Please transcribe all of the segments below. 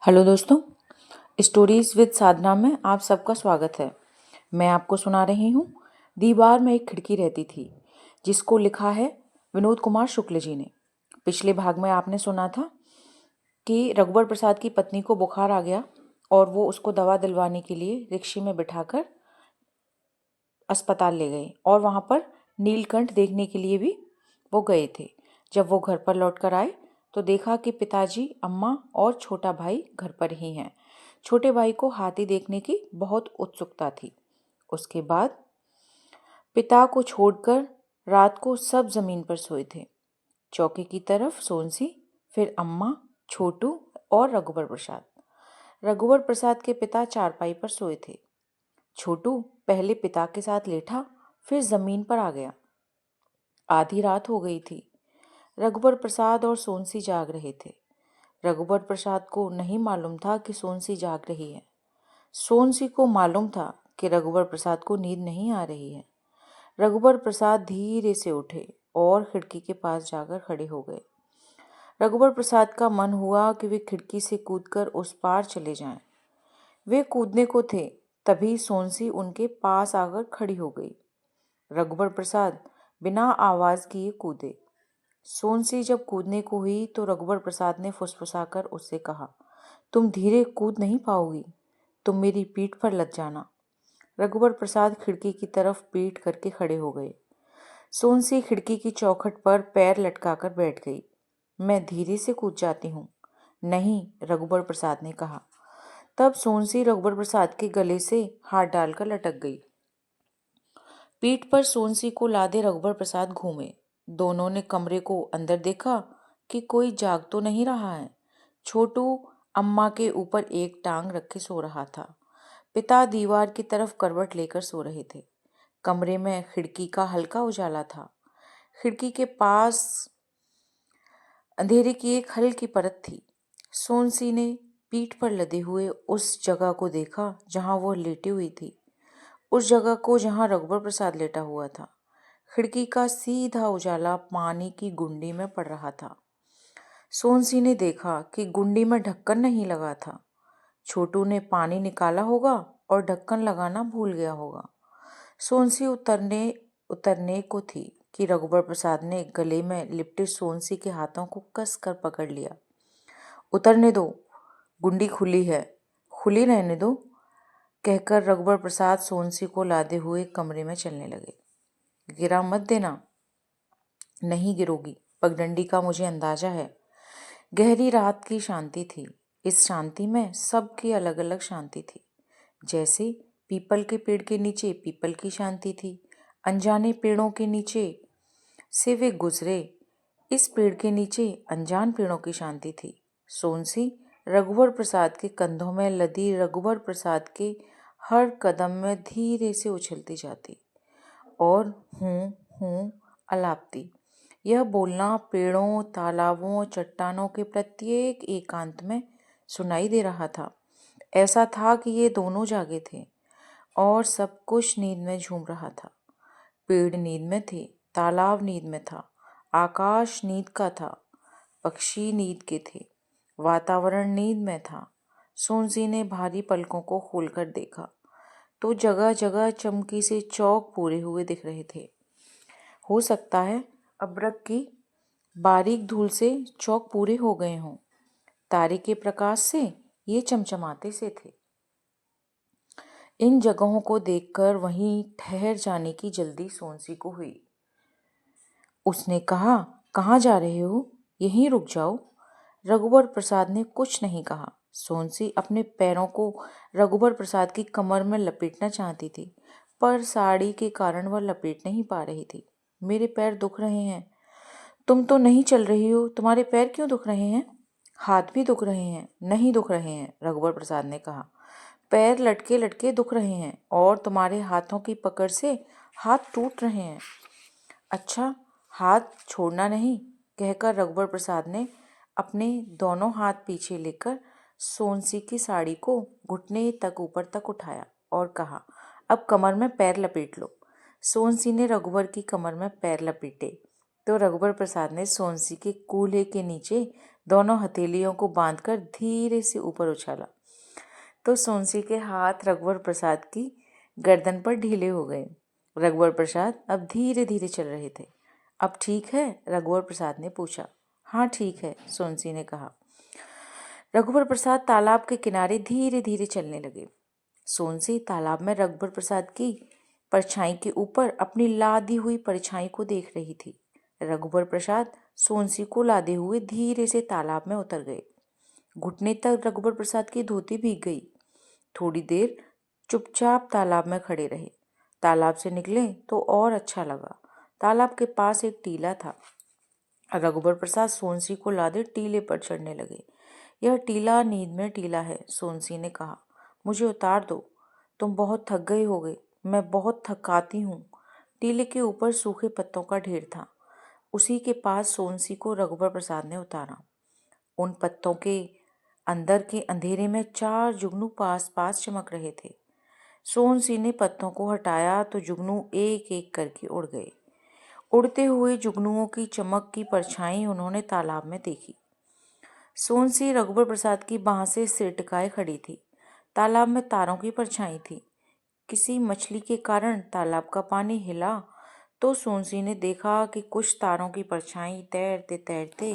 Hello दोस्तों, stories with साधना में आप सबका स्वागत है। मैं आपको सुना रही हूँ दीवार में एक खिड़की रहती थी, जिसको लिखा है विनोद कुमार शुक्ल जी ने। पिछले भाग में आपने सुना था कि रघुवर प्रसाद की पत्नी को बुखार आ गया और वो उसको दवा दिलवाने के लिए रिक्शे में बिठाकर अस्पताल ले गए और वहाँ पर नीलकंठ देखने के लिए भी वो गए थे। जब वो घर पर लौट कर आए तो देखा कि पिताजी, अम्मा और छोटा भाई घर पर ही हैं। छोटे भाई को हाथी देखने की बहुत उत्सुकता थी। उसके बाद पिता को छोड़कर रात को सब जमीन पर सोए थे। चौके की तरफ सोनसी, फिर अम्मा, छोटू और रघुवर प्रसाद। रघुवर प्रसाद के पिता चारपाई पर सोए थे। छोटू पहले पिता के साथ लेटा, फिर जमीन पर आ गया। आधी रात हो गई थी। रघुवर प्रसाद और सोनसी जाग रहे थे। रघुवर प्रसाद को नहीं मालूम था कि सोनसी जाग रही है। सोनसी को मालूम था कि रघुवर प्रसाद को नींद नहीं आ रही है। रघुवर प्रसाद धीरे से उठे और खिड़की के पास जाकर खड़े हो गए। रघुवर प्रसाद का मन हुआ कि वे खिड़की से कूदकर उस पार चले जाएं। वे कूदने को थे, तभी सोनसी उनके पास आकर खड़ी हो गई। रघुवर प्रसाद बिना आवाज किए कूदे। सोनसी जब कूदने को हुई तो रघुवर प्रसाद ने फुसफुसाकर उससे कहा, तुम धीरे कूद नहीं पाओगी, तुम मेरी पीठ पर लग जाना। रघुवर प्रसाद खिड़की की तरफ पीठ करके खड़े हो गए। सोनसी खिड़की की चौखट पर पैर लटकाकर बैठ गई। मैं धीरे से कूद जाती हूँ। नहीं, रघुवर प्रसाद ने कहा। तब सोनसी रघुवर प्रसाद के गले से हाथ डालकर लटक गई। पीठ पर सोनसी को लादे रघुवर प्रसाद घूमे। दोनों ने कमरे को अंदर देखा कि कोई जाग तो नहीं रहा है। छोटू अम्मा के ऊपर एक टांग रखे सो रहा था। पिता दीवार की तरफ करवट लेकर सो रहे थे। कमरे में खिड़की का हल्का उजाला था। खिड़की के पास अंधेरे की एक हल्की परत थी। सोनसी ने पीठ पर लदे हुए उस जगह को देखा जहां वो लेटी हुई थी, उस जगह को जहां रघुवर प्रसाद लेटा हुआ था। खिड़की का सीधा उजाला पानी की गुंडी में पड़ रहा था। सोनसी ने देखा कि गुंडी में ढक्कन नहीं लगा था। छोटू ने पानी निकाला होगा और ढक्कन लगाना भूल गया होगा। सोनसी उतरने उतरने को थी कि रघुवर प्रसाद ने गले में लिपटे सोनसी के हाथों को कस कर पकड़ लिया। उतरने दो, गुंडी खुली है, खुली रहने दो, कहकर रघुवर प्रसाद सोनसी को लादे हुए कमरे में चलने लगे। गिरा मत देना। नहीं गिरोगी, पगडंडी का मुझे अंदाजा है। गहरी रात की शांति थी। इस शांति में सबकी अलग अलग शांति थी। जैसे पीपल के पेड़ के नीचे पीपल की शांति थी। अनजाने पेड़ों के नीचे से वे गुजरे, इस पेड़ के नीचे अनजान पेड़ों की शांति थी। सोनसी रघुवर प्रसाद के कंधों में लदी रघुवर प्रसाद के हर कदम में धीरे से उछलती जाती और हूँ अलापती। यह बोलना पेड़ों, तालाबों, चट्टानों के प्रत्येक एकांत में सुनाई दे रहा था। ऐसा था कि ये दोनों जागे थे और सब कुछ नींद में झूम रहा था। पेड़ नींद में थे, तालाब नींद में था, आकाश नींद का था, पक्षी नींद के थे, वातावरण नींद में था। सोनसी ने भारी पलकों को खोलकर देखा तो जगह जगह चमकी से चौक पूरे हुए दिख रहे थे। हो सकता है अब्रक की बारीक धूल से चौक पूरे हो गए हों। तारे के प्रकाश से ये चमचमाते से थे। इन जगहों को देखकर वहीं ठहर जाने की जल्दी सोनसी को हुई। उसने कहा, कहाँ जा रहे हो? यहीं रुक जाओ। रघुवर प्रसाद ने कुछ नहीं कहा। सोनसी अपने पैरों को रघुवर प्रसाद की कमर में लपेटना चाहती थी, पर साड़ी के कारण वह लपेट नहीं पा रही थी। मेरे पैर दुख रहे हैं। तुम तो नहीं चल रही हो, तुम्हारे पैर क्यों दुख रहे हैं? हाथ भी दुख रहे हैं। नहीं दुख रहे हैं, रघुवर प्रसाद ने कहा। पैर लटके लटके दुख रहे हैं और तुम्हारे हाथों की पकड़ से हाथ टूट रहे हैं। अच्छा, हाथ छोड़ना नहीं, कहकर रघुवर प्रसाद ने अपने दोनों हाथ पीछे लेकर सोनसी की साड़ी को घुटने तक ऊपर तक उठाया और कहा, अब कमर में पैर लपेट लो। सोनसी ने रघुवर की कमर में पैर लपेटे। तो रघुबर प्रसाद ने सोनसी के कूल्हे के नीचे दोनों हथेलियों को बांधकर धीरे से ऊपर उछाला तो सोनसी के हाथ रघुबर प्रसाद की गर्दन पर ढीले हो गए। रघुबर प्रसाद अब धीरे धीरे चल रहे थे। अब ठीक है? रघुबर प्रसाद ने पूछा। हाँ ठीक है, सोनसी ने कहा। रघुबर प्रसाद तालाब के किनारे धीरे धीरे चलने लगे। सोनसी तालाब में रघुबर प्रसाद की परछाई के ऊपर अपनी लादी हुई परछाई को देख रही थी। रघुबर प्रसाद सोनसी को लादे हुए धीरे से तालाब में उतर गए। घुटने तक रघुबर प्रसाद की धोती भीग गई। थोड़ी देर चुपचाप तालाब में खड़े रहे। तालाब से निकले तो और अच्छा लगा। तालाब के पास एक टीला था। रघुबर प्रसाद सोनसी को लादे टीले पर चढ़ने लगे। यह टीला नींद में टीला है, सोनसी ने कहा। मुझे उतार दो, तुम बहुत थक गए होगे। मैं बहुत थकाती हूँ। टीले के ऊपर सूखे पत्तों का ढेर था। उसी के पास सोनसी को रघुबर प्रसाद ने उतारा। उन पत्तों के अंदर के अंधेरे में 4 जुगनू पास पास चमक रहे थे। सोनसी ने पत्तों को हटाया तो जुगनू एक एक करके उड़ गए। उड़ते हुए जुगनुओं की चमक की परछाई उन्होंने तालाब में देखी। सोनसी रघुबर प्रसाद की बाह से सिर टिकाए खड़ी थी। तालाब में तारों की परछाई थी। किसी मछली के कारण तालाब का पानी हिला तो सोनसी ने देखा कि कुछ तारों की परछाई तैरते तैरते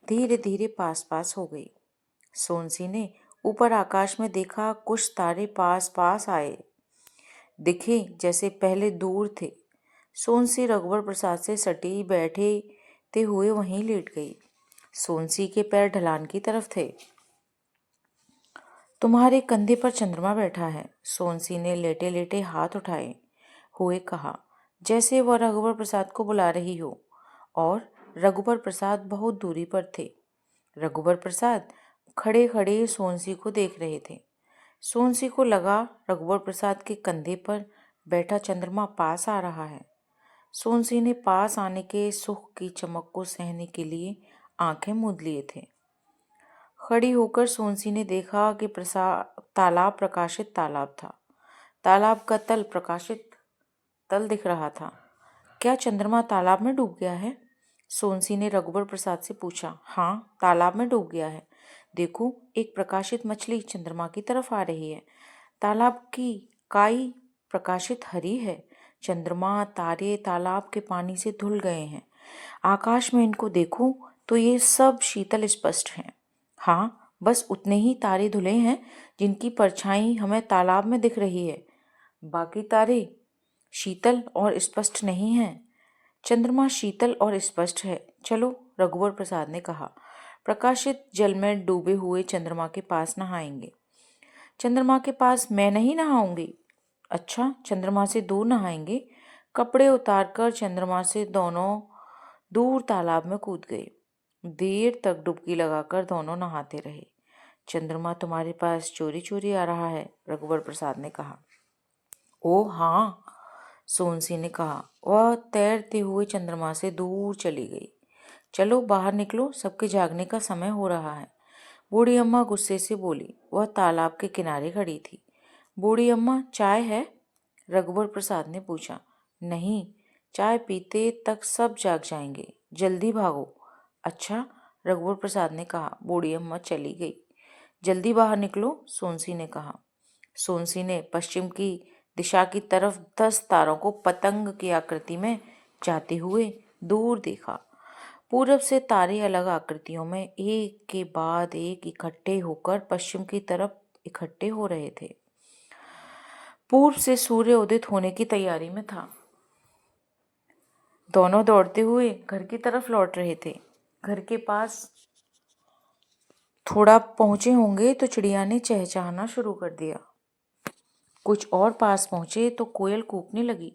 धीरे धीरे पास पास हो गई। सोनसी ने ऊपर आकाश में देखा, कुछ तारे पास पास आए दिखे जैसे पहले दूर थे। सोनसी रघुबर प्रसाद से सटी बैठे हुए वहीं लेट गई। सोनसी के पैर ढलान की तरफ थे। तुम्हारे कंधे पर चंद्रमा बैठा है, सोनसी ने लेटे लेटे हाथ उठाए हुए कहा, जैसे वह रघुबर प्रसाद को बुला रही हो। और रघुबर प्रसाद बहुत दूरी पर थे। रघुबर प्रसाद खड़े खड़े सोनसी को देख रहे थे। सोनसी को लगा रघुबर प्रसाद के कंधे पर बैठा चंद्रमा पास आ रहा है। सोनसी ने पास आने के सुख की चमक को सहने के लिए आंखें मूंद लिए थे। खड़ी होकर सोनसी ने देखा कि तालाब प्रकाशित तालाब था। तालाब का तल प्रकाशित तल दिख रहा था। क्या चंद्रमा तालाब में डूब गया है? सोनसी ने रघुबर प्रसाद से पूछा। हाँ, तालाब में डूब गया है। देखो, एक प्रकाशित मछली चंद्रमा की तरफ आ रही है। तालाब की काई प्रकाशित हरी है। चंद्रमा तारे तालाब के पानी से धुल गए हैं। आकाश में इनको देखो तो ये सब शीतल स्पष्ट हैं। हाँ, बस उतने ही तारे धुले हैं जिनकी परछाई हमें तालाब में दिख रही है। बाकी तारे शीतल और स्पष्ट नहीं हैं। चंद्रमा शीतल और स्पष्ट है। चलो, रघुबर प्रसाद ने कहा। प्रकाशित जल में डूबे हुए चंद्रमा के पास नहाएंगे। चंद्रमा के पास मैं नहीं नहाऊंगी। अच्छा, चंद्रमा से दूर नहाएंगे। कपड़े उतारकर चंद्रमा से दोनों दूर तालाब में कूद गए। देर तक डुबकी लगाकर दोनों नहाते रहे। चंद्रमा तुम्हारे पास चोरी चोरी आ रहा है, रघुबर प्रसाद ने कहा। ओ हाँ, सोनसी ने कहा। वह तैरते हुए चंद्रमा से दूर चली गई। चलो बाहर निकलो, सबके जागने का समय हो रहा है, बूढ़ी अम्मा गुस्से से बोली। वह तालाब के किनारे खड़ी थी। बूढ़ी अम्मा, चाय है? रघुबर प्रसाद ने पूछा। नहीं, चाय पीते तक सब जाग जाएंगे, जल्दी भागो। अच्छा, रघुबर प्रसाद ने कहा। बूढ़ी अम्मा चली गई। जल्दी बाहर निकलो, सोनसी ने कहा। सोनसी ने पश्चिम की दिशा की तरफ 10 तारों को पतंग की आकृति में जाते हुए दूर देखा। पूरब से तारे अलग आकृतियों में एक के बाद एक इकट्ठे होकर पश्चिम की तरफ इकट्ठे हो रहे थे। पूर्व से सूर्य उदित होने की तैयारी में था। दोनों दौड़ते हुए घर की तरफ लौट रहे थे। घर के पास थोड़ा पहुंचे होंगे तो चिड़िया ने चहचहाना शुरू कर दिया। कुछ और पास पहुंचे तो कोयल कूकने लगी।